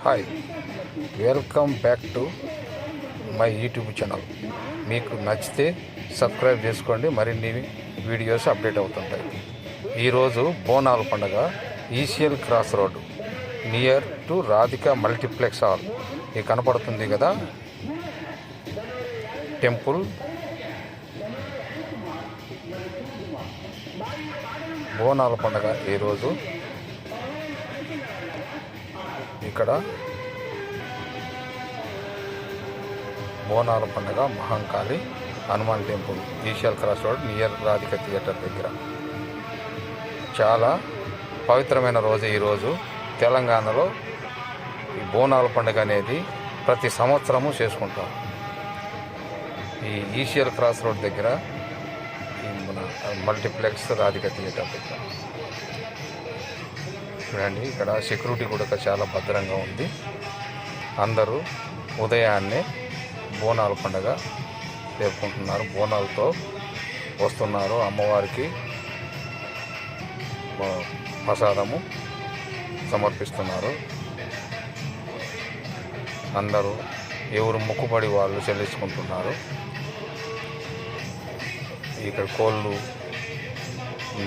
Hi, welcome back to my YouTube channel. మీకు నచ్చితే subscribe చేసుకోండి, మరిన్ని వీడియోస్ అప్డేట్ అవుతుంటాయి. ఈరోజు బోనాల పండుగ ECL cross road near to Radhika multiplex hall. ఇది కనపడుతుంది కదా టెంపుల్. బోనాల పండుగ ఈరోజు ఇక్కడ బోనాల పండుగ Mahankali Hanuman temple ECL cross road near Radhika theatre దగ్గర. చాలా పవిత్రమైన రోజు ఈరోజు. తెలంగాణలో ఈ బోనాల పండుగ అనేది ప్రతి సంవత్సరము చేసుకుంటాం. ఈ ఈసీఎల్ క్రాస్ రోడ్ దగ్గర మన మల్టీప్లెక్స్ రాధిక థియేటర్ దగ్గర చూడండి. ఇక్కడ సెక్యూరిటీ కూడా చాలా భద్రంగా ఉంది. అందరూ ఉదయాన్నే బోనాల పండుగ జరుపుకుంటున్నారు. బోనాలతో వస్తున్నారు. అమ్మవారికి ప్రసాదము సమర్పిస్తున్నారు. అందరూ ఎవరు మొక్కుబడి వాళ్ళు చెల్లించుకుంటున్నారు. ఇక్కడ కోళ్ళు,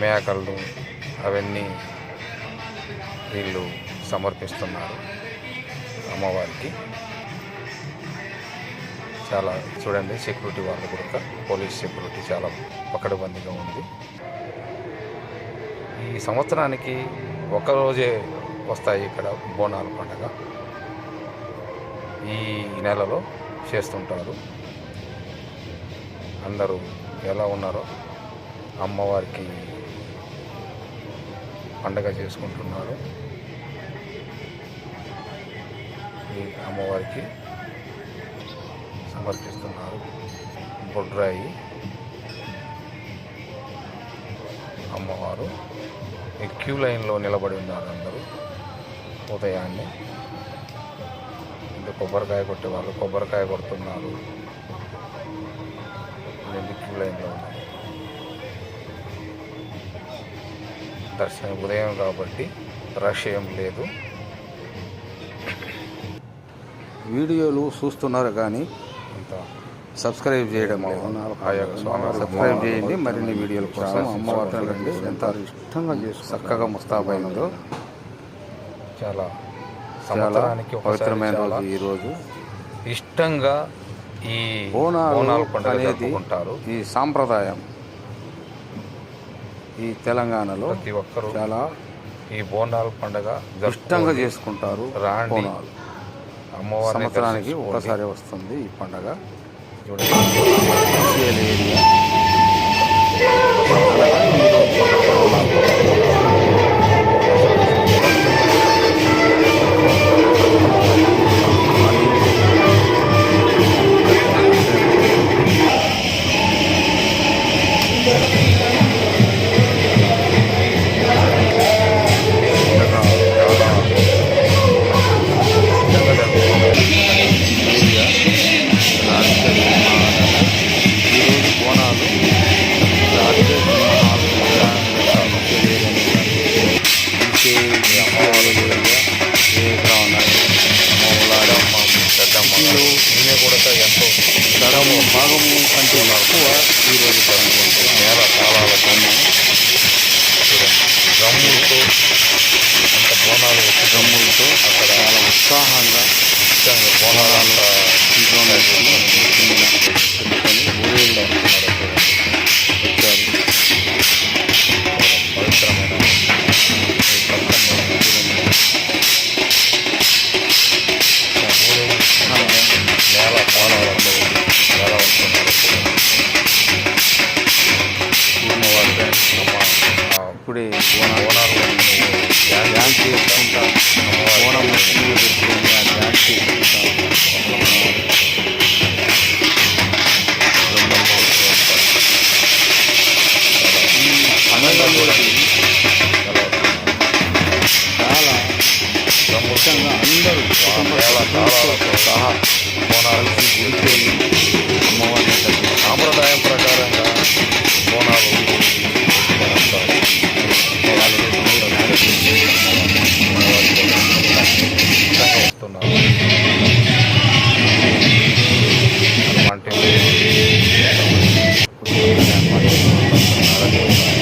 మేకలు అవన్నీ వీళ్ళు సమర్పిస్తున్నారు అమ్మవారికి. చాలా చూడండి, సెక్యూరిటీ వాళ్ళు కూడా, పోలీస్ సెక్యూరిటీ చాలా పకడ్బందీగా ఉంది. ఈ సంవత్సరానికి ఒకరోజే వస్తాయి ఇక్కడ బోనాల పండుగ. ఈ నెలలో చేస్తుంటారు. అందరూ ఎలా ఉన్నారో అమ్మవారికి పండుగ చేసుకుంటున్నారు. ఈ అమ్మవారికి సమర్పిస్తున్నారు. బొడ్రాయి అమ్మవారు ఈ క్యూ లైన్లో నిలబడి ఉన్నారు. అందరూ ఉదయాన్నే కొబ్బరికాయ కొట్టే వాళ్ళు కొబ్బరికాయ కొడుతున్నారు. క్యూ లైన్లో ఉన్నారు. దర్శనం ఉదయం కాబట్టి రష్ ఏం లేదు. వీడియోలు చూస్తున్నారు కానీ సబ్స్క్రైబ్ చేయడం సబ్స్క్రైబ్ చేయండి. మరిన్ని వీడియోల కోసం. అమ్మవారిని రండి, ఎంత ఇష్టంగా చేసి చక్కగా ముస్తాబైందో. చాలా సంవత్సరానికి పవిత్రమైన రోజు ఈరోజు. ఇష్టంగా ఈ బోనాల పండుగ జరుపుకుంటారు. ఈ సాంప్రదాయం ఈ తెలంగాణలో ప్రతి ఒక్కరూ చాలా ఈ బోనాల పండుగ ఇష్టంగా చేసుకుంటారు. బోనాలు అమ్మవారి సంవత్సరానికి ఒకసారి వస్తుంది ఈ పండుగ. ఈమె కూడా ఎంతో సగము భాగము కంటే ఎక్కువ ఈరోజు నేల కాలాల డ్రమ్ములతో అంత బోనాలు వచ్చి డ్రమ్ములతో అక్కడ చాలా ఉత్సాహంగా బోనాలంతా పెట్టుకొని ఊరేళ్ళు వచ్చారు. పవిత్రమైన నేల కాలాలతో ఎలా వస్తున్నారు. ఇప్పుడే బోనాలు డ్యాన్స్ చేసుకుంటా బోనం డ్యాన్స్ చేసుకుంటా పండుగలోకి చాలా ముఖ్యంగా అందరూ నేల కాలాలతో సహా బోనాలు కూర్చొని అమ్మవారిని సాంప్రదాయం ప్రకారంగా బోనాలు వస్తున్నారు. ప్రతి ఒక్కరు